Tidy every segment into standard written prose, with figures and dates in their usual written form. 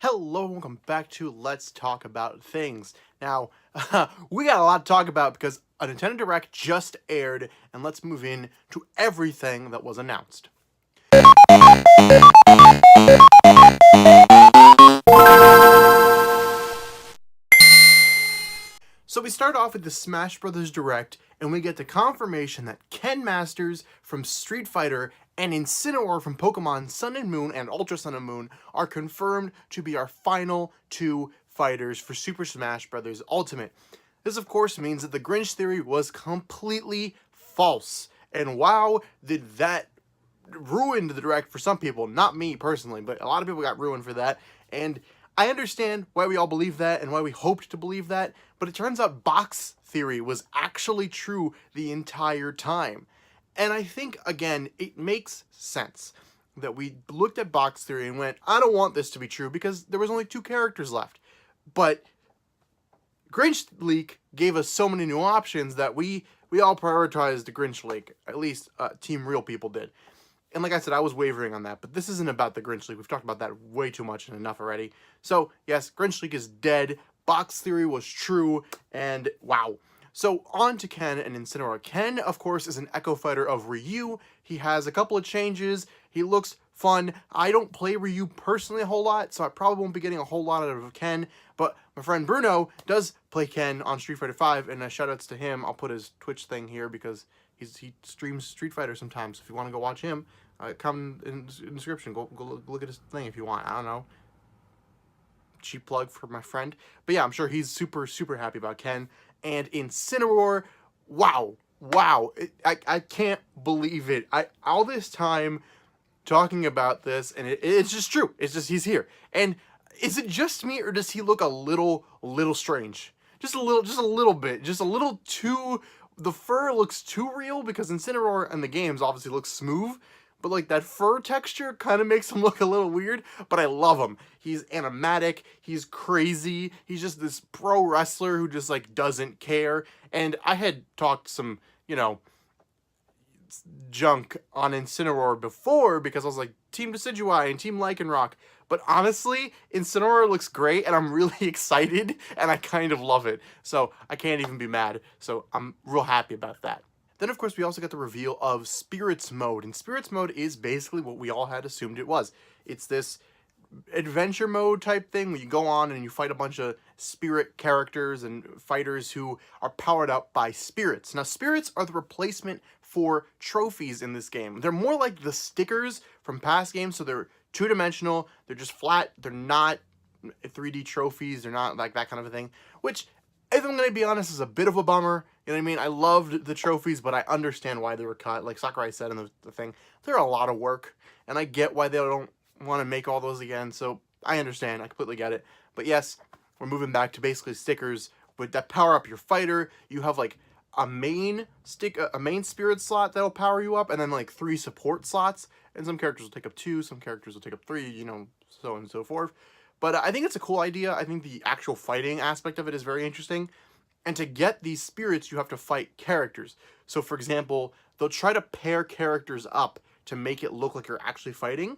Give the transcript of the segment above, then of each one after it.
Hello and welcome back to Let's Talk About Things. Now, we got a lot to talk about because a Nintendo Direct just aired, and let's move in to everything that was announced. So we start off with the Smash Bros. Direct, and we get the confirmation that Ken Masters from Street Fighter and Incineroar from Pokemon Sun and Moon and Ultra Sun and Moon are confirmed to be our final two fighters for Super Smash Bros. Ultimate. This, of course, means that the Grinch theory was completely false. And wow, did that ruined the Direct for some people. Not me personally, but a lot of people got ruined for that. And I understand why we all believe that and why we hoped to believe that, but it turns out box theory was actually true the entire time. And I think, again, it makes sense that we looked at box theory and went, I don't want this to be true because there was only two characters left. But Grinch Leak gave us so many new options that we all prioritized the Grinch Leak. At least Team Real people did. And like I said, I was wavering on that, but this isn't about the Grinch League. We've talked about that way too much and enough already. So, yes, Grinch League is dead. Box theory was true, and wow. So, on to Ken and Incineroar. Ken, of course, is an Echo Fighter of Ryu. He has a couple of changes. He looks fun. I don't play Ryu personally a whole lot, so I probably won't be getting a whole lot out of Ken. But my friend Bruno does play Ken on Street Fighter V, and shoutouts to him. I'll put his Twitch thing here because he streams Street Fighter sometimes. If you want to go watch him, come in the description. Go look at his thing if you want. I don't know. Cheap plug for my friend. But yeah, I'm sure he's super happy about Ken. And Incineroar, wow. I can't believe it. All this time talking about this, and it's just true. It's just he's here. And is it just me, or does he look a little strange? Just a little bit. Just a little too. The fur looks too real because Incineroar in the games obviously looks smooth, but like that fur texture kind of makes him look a little weird, but I love him. He's animatic, he's crazy, he's just this pro wrestler who just like doesn't care. And I had talked some, junk on Incineroar before because I was like Team Decidueye and Team Lycanroc. But honestly, Incineroar looks great and I'm really excited and I kind of love it. So I can't even be mad. So I'm real happy about that. Then, of course, we also got the reveal of Spirits Mode. And Spirits Mode is basically what we all had assumed it was. It's this adventure mode type thing where you go on and you fight a bunch of spirit characters and fighters who are powered up by spirits. Now, spirits are the replacement for trophies in this game. They're more like the stickers from past games, so they're two-dimensional, they're just flat, they're not 3D trophies, they're not like that kind of a thing, which, if I'm going to be honest, is a bit of a bummer. You know what I mean? I loved the trophies, but I understand why they were cut. Like Sakurai said in the thing, they're a lot of work, and I get why they don't want to make all those again, so I understand. I completely get it. But yes, we're moving back to basically stickers with that power up your fighter. You have like a main spirit slot that'll power you up, and then like 3 support slots, and some characters will take up 2, some characters will take up 3, so on and so forth. But I think it's a cool idea. I think the actual fighting aspect of it is very interesting. And to get these spirits, you have to fight characters. So, for example, they'll try to pair characters up to make it look like you're actually fighting.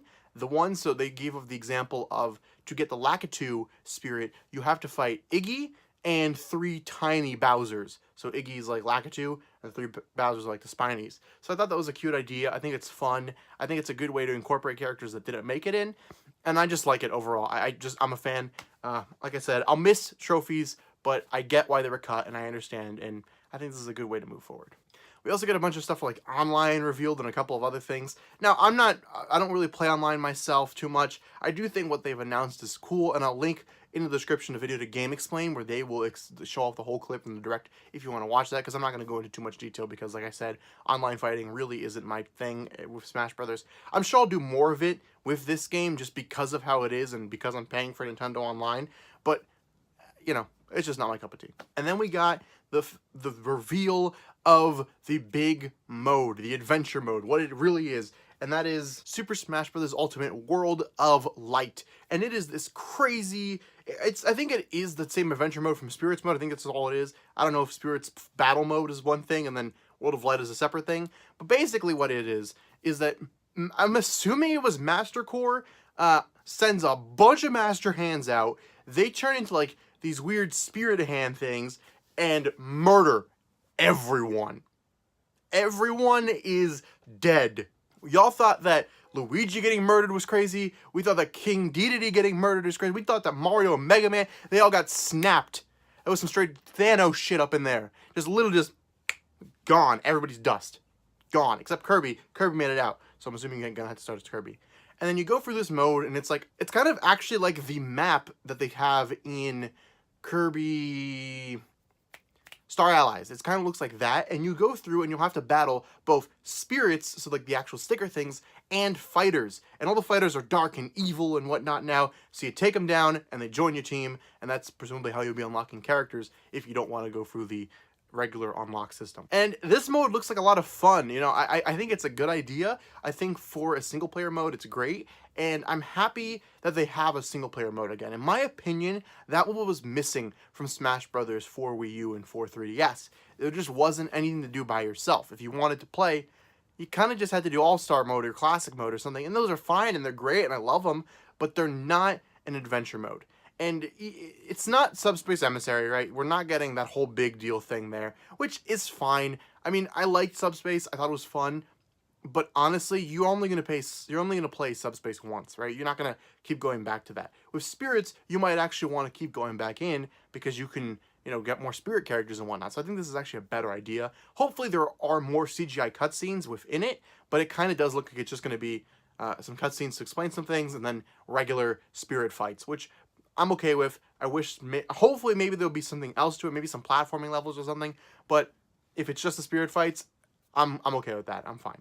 So they gave of the example of, to get the Lakitu spirit, you have to fight Iggy and 3 tiny Bowsers. So Iggy's like Lakitu, and 3 Bowsers are like the Spinies. So I thought that was a cute idea. I think it's fun. I think it's a good way to incorporate characters that didn't make it in. And I just like it overall. I'm a fan. Like I said, I'll miss trophies, but I get why they were cut, and I understand, and I think this is a good way to move forward. We also get a bunch of stuff like online revealed and a couple of other things. Now, I don't really play online myself too much. I do think what they've announced is cool, and I'll link in the description a video to Game Explain where they will show off the whole clip in the Direct if you want to watch that, because I'm not going to go into too much detail because, like I said, online fighting really isn't my thing with Smash Brothers. I'm sure I'll do more of it with this game just because of how it is and because I'm paying for Nintendo Online, but, it's just not my cup of tea. And then we got the reveal of the big mode, the adventure mode, what it really is. And that is Super Smash Bros. Ultimate World of Light. And it is this crazy, I think it is the same adventure mode from Spirits Mode. I think that's all it is. I don't know if Spirits Battle Mode is one thing and then World of Light is a separate thing. But basically what it is that I'm assuming it was Master Core. sends a bunch of Master Hands out. They turn into like these weird spirit hand things and murder everyone. Everyone is dead. Y'all thought that Luigi getting murdered was crazy. We thought that King Dedede getting murdered was crazy. We thought that Mario and Mega Man, they all got snapped. There was some straight Thanos shit up in there. Just literally just gone. Everybody's dust. Gone. Except Kirby. Kirby made it out. So I'm assuming you're gonna have to start as Kirby. And then you go through this mode, and it's like, it's kind of actually like the map that they have in Kirby Star Allies. It kind of looks like that, and you go through and you'll have to battle both spirits, so like the actual sticker things, and fighters. And all the fighters are dark and evil and whatnot now, so you take them down and they join your team, and that's presumably how you'll be unlocking characters if you don't want to go through the regular unlock system. And this mode looks like a lot of fun. You know, I think it's a good idea. I think for a single player mode, it's great. And I'm happy that they have a single player mode again. In my opinion, that what was missing from Smash Brothers for Wii U and for 3DS. There just wasn't anything to do by yourself. If you wanted to play, you kind of just had to do All-Star mode or Classic mode or something. And those are fine and they're great and I love them, but they're not an adventure mode. And it's not Subspace Emissary, right? We're not getting that whole big deal thing there, which is fine. I mean, I liked Subspace. I thought it was fun. But honestly, you're only gonna play Subspace once, right? You're not gonna keep going back to that. With Spirits, you might actually want to keep going back in because you can, you know, get more spirit characters and whatnot. So I think this is actually a better idea. Hopefully, there are more CGI cutscenes within it, but it kind of does look like it's just gonna be some cutscenes to explain some things and then regular spirit fights, which I'm okay with. I wish, hopefully, maybe there'll be something else to it, maybe some platforming levels or something. But if it's just the spirit fights, I'm okay with that. I'm fine.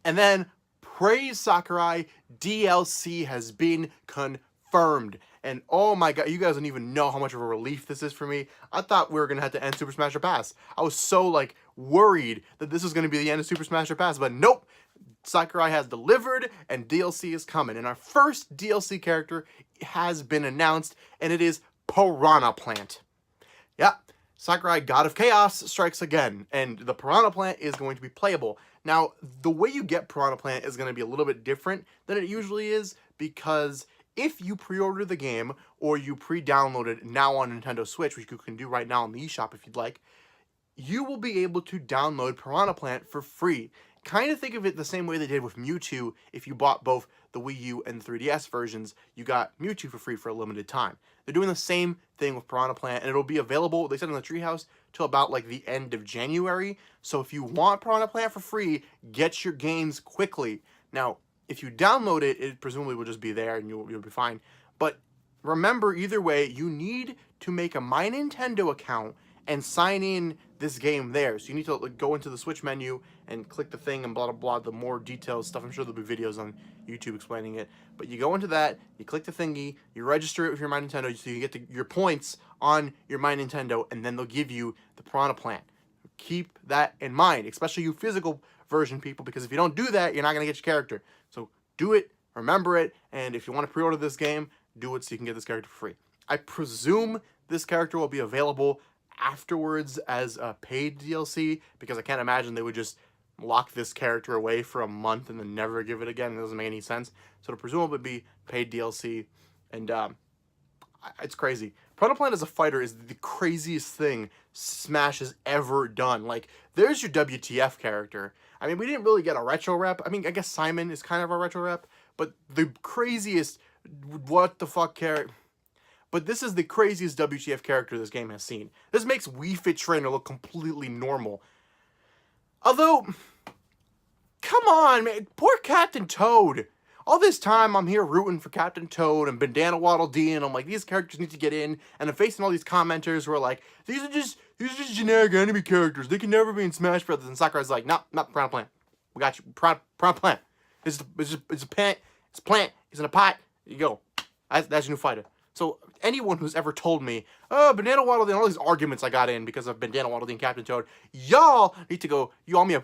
And then, praise Sakurai, DLC has been confirmed. And oh my god, you guys don't even know how much of a relief this is for me. I thought we were going to have to end Super Smash Bros. I was so, like, worried that this was going to be the end of Super Smash Bros. But nope, Sakurai has delivered and DLC is coming. And our first DLC character has been announced, and it is Piranha Plant. Yeah, Sakurai, God of Chaos, strikes again, and the Piranha Plant is going to be playable. Now, the way you get Piranha Plant is going to be a little bit different than it usually is, because if you pre-order the game, or you pre-download it now on Nintendo Switch, which you can do right now on the eShop if you'd like, you will be able to download Piranha Plant for free. Kind of think of it the same way they did with Mewtwo. If you bought both the Wii U and the 3DS versions, you got Mewtwo for free for a limited time. They're doing the same thing with Piranha Plant, and it'll be available, they said in the Treehouse, till about like the end of January. So if you want Piranha Plant for free, get your games quickly. Now, if you download it, it presumably will just be there and you'll be fine. But remember, either way, you need to make a My Nintendo account and sign in this game there. So you need to like, go into the Switch menu and click the thing and blah, blah, blah, the more detailed stuff. I'm sure there'll be videos on YouTube explaining it. But you go into that, you click the thingy, you register it with your My Nintendo so you get your points on your My Nintendo, and then they'll give you the Piranha Plant. Keep that in mind, especially you physical version people, because if you don't do that, you're not going to get your character. So do it, remember it, and if you want to pre-order this game, do it so you can get this character for free. I presume this character will be available afterwards as a paid DLC, because I can't imagine they would just lock this character away for a month and then never give it again. It doesn't make any sense. So it'll presumably be paid DLC, and it's crazy. Piranha Plant as a fighter is the craziest thing Smash has ever done. Like, there's your WTF character. I mean, we didn't really get a retro rep. I mean, I guess Simon is kind of a retro rep, but the craziest what the fuck character. But this is the craziest WTF character this game has seen. This makes Wii Fit Trainer look completely normal. Although, come on, man. Poor Captain Toad. All this time, I'm here rooting for Captain Toad and Bandana Waddle Dee, and I'm like, these characters need to get in. And I'm facing all these commenters who are like, these are just generic enemy characters. They can never be in Smash Brothers. And Sakurai's like, no, not Piranha Plant. We got you. Piranha Plant. It's a plant. It's a plant. It's in a pot. There you go. That's your new fighter. So anyone who's ever told me, oh, Bandana Waddle Dee, and all these arguments I got in because of Bandana Waddle Dee and Captain Toad, y'all need to go, you owe me I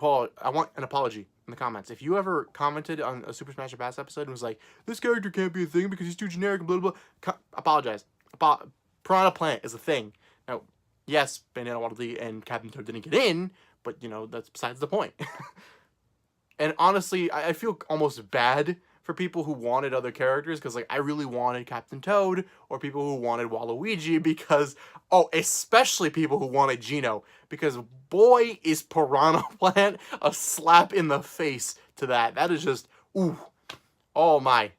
want an apology in the comments. If you ever commented on a Super Smash Bros. Episode and was like, this character can't be a thing because he's too generic and blah, blah, blah, apologize. Piranha Plant is a thing. Now, yes, Bandana Waddle Dee and Captain Toad didn't get in, but, you know, that's besides the point. And honestly, I feel almost bad for people who wanted other characters, because like I really wanted Captain Toad, or people who wanted Waluigi, because especially people who wanted Geno, because boy is Piranha Plant a slap in the face to that. That is just ooh, oh my.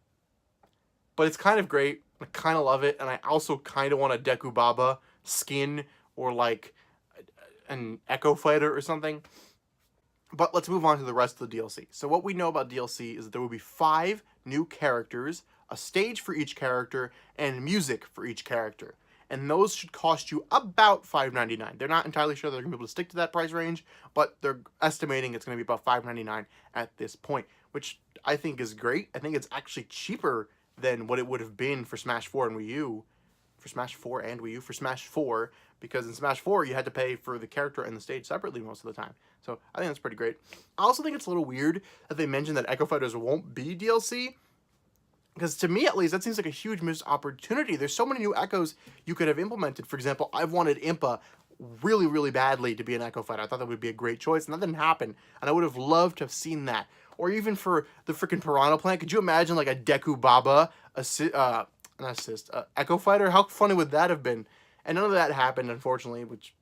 But it's kind of great. I kind of love it, and I also kind of want a Deku Baba skin, or like an Echo Fighter or something. But let's move on to the rest of the DLC. So what we know about DLC is that there will be 5 new characters, a stage for each character, and music for each character. And those should cost you about $5.99. They're not entirely sure they're going to be able to stick to that price range, but they're estimating it's going to be about $5.99 at this point, which I think is great. I think it's actually cheaper than what it would have been for Smash 4 and Wii U. For Smash 4 and Wii U. For Smash 4, because in Smash 4 you had to pay for the character and the stage separately most of the time. So I think that's pretty great. I also think it's a little weird that they mentioned that Echo Fighters won't be DLC, because to me at least that seems like a huge missed opportunity. There's so many new Echoes you could have implemented. For example, I've wanted Impa really, really badly to be an Echo Fighter. I thought that would be a great choice, and that didn't happen. And I would have loved to have seen that. Or even for the freaking Piranha Plant, could you imagine like a Deku Baba Echo Fighter? How funny would that have been? And none of that happened, unfortunately, which,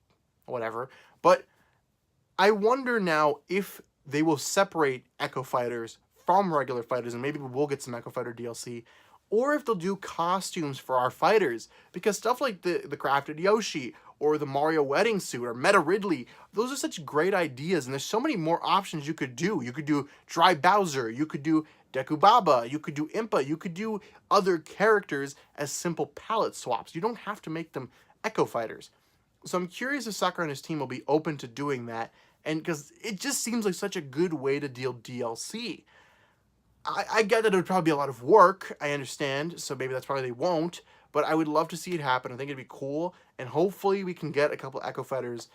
whatever. But I wonder now if they will separate Echo Fighters from regular fighters, and maybe we'll get some Echo Fighter DLC, or if they'll do costumes for our fighters, because stuff like the crafted Yoshi, or the Mario wedding suit, or Meta Ridley, those are such great ideas, and there's so many more options you could do. You could do Dry Bowser, you could do Deku Baba, you could do Impa, you could do other characters as simple palette swaps. You don't have to make them Echo Fighters. So I'm curious if Sakurai and his team will be open to doing that, and because it just seems like such a good way to deal DLC. I get that it would probably be a lot of work, I understand, so maybe that's why they won't, but I would love to see it happen. I think it'd be cool, and hopefully we can get a couple Echo Fighters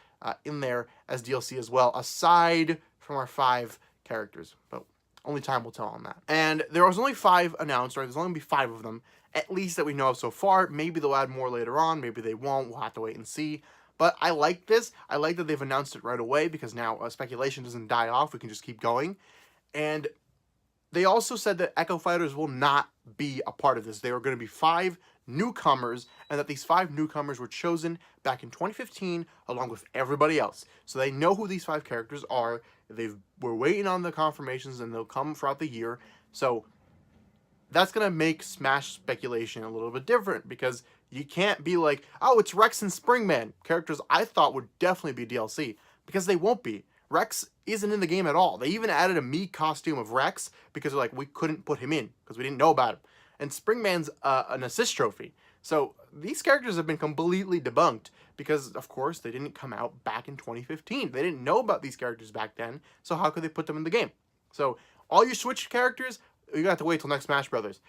in there as DLC as well, aside from our 5 characters, but only time will tell on that. And there was only 5 announced, right? There's only going to be 5 of them, at least that we know of so far. Maybe they'll add more later on, maybe they won't, we'll have to wait and see. But I like this. I like that they've announced it right away, because now speculation doesn't die off, we can just keep going. And they also said that Echo Fighters will not be a part of this. They are going to be 5 newcomers, and that these 5 newcomers were chosen back in 2015 along with everybody else. So they know who these 5 characters are. We're waiting on the confirmations, and they'll come throughout the year. So that's going to make Smash speculation a little bit different, because you can't be like, oh, it's Rex and Springman, characters I thought would definitely be DLC, because they won't be. Rex isn't in the game at all. They even added a Mii costume of Rex because they're like, we couldn't put him in because we didn't know about him. And Springman's an assist trophy. So these characters have been completely debunked because, of course, they didn't come out back in 2015. They didn't know about these characters back then, so how could they put them in the game? So all your Switch characters, you have to wait till next Smash Brothers.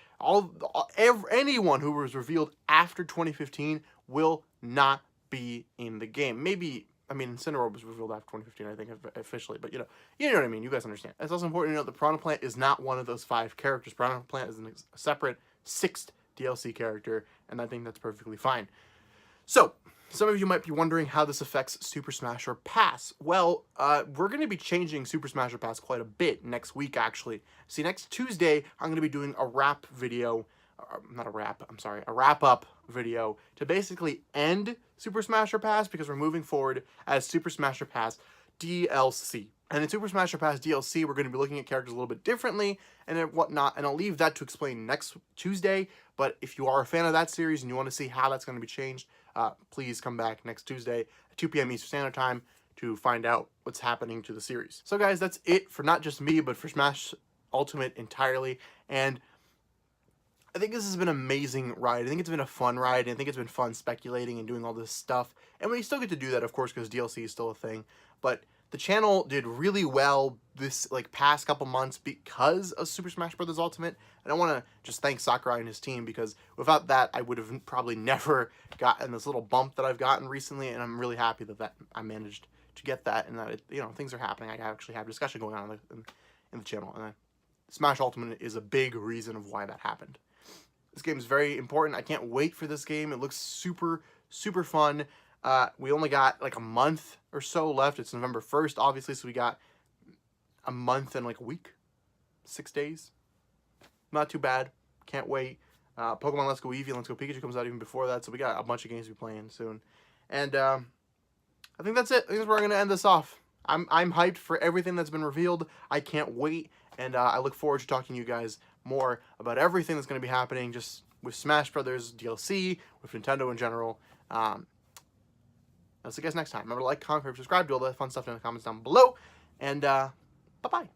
Anyone who was revealed after 2015 will not be in the game. Maybe, I mean, Incineroar was revealed after 2015, I think, officially, but you know what I mean. You guys understand. It's also important to note that Piranha Plant is not one of those 5 characters. Piranha Plant is a separate 6th DLC character, and I think that's perfectly fine. So, some of you might be wondering how this affects Super Smash Pass. Well, we're going to be changing Super Smash Pass quite a bit next week, actually. See, next Tuesday, I'm going to be doing a wrap video, a wrap-up video to basically end Super Smash Pass, because we're moving forward as Super Smash Pass DLC. And in Super Smash Pass DLC, we're going to be looking at characters a little bit differently and whatnot, and I'll leave that to explain next Tuesday. But if you are a fan of that series and you want to see how that's going to be changed, please come back next Tuesday at 2 p.m. Eastern Standard Time to find out what's happening to the series. So guys, that's it for not just me, but for Smash Ultimate entirely. And I think this has been an amazing ride. I think it's been a fun ride, and I think it's been fun speculating and doing all this stuff. And we still get to do that, of course, because DLC is still a thing. But the channel did really well this past couple months because of Super Smash Bros. Ultimate. And I want to just thank Sakurai and his team, because without that, I would have probably never gotten this little bump that I've gotten recently. And I'm really happy that I managed to get that, and that things are happening. I actually have discussion going on in the channel, and Smash Ultimate is a big reason of why that happened. This game is very important. I can't wait for this game. It looks super, super fun. We only got like a month or so left. It's November 1st, obviously, so we got a month and like a week, 6 days. not too bad. Can't wait. Pokemon Let's Go Eevee and Let's Go Pikachu comes out even before that, so we got a bunch of games to be playing soon. And I think that's it. I think that's where I'm going to end this off. I'm hyped for everything that's been revealed. I can't wait, and I look forward to talking to you guys more about everything that's going to be happening just with Smash Brothers DLC, with Nintendo in general. I'll see you guys next time. Remember to like, comment, subscribe, do all that fun stuff in the comments down below, and bye-bye.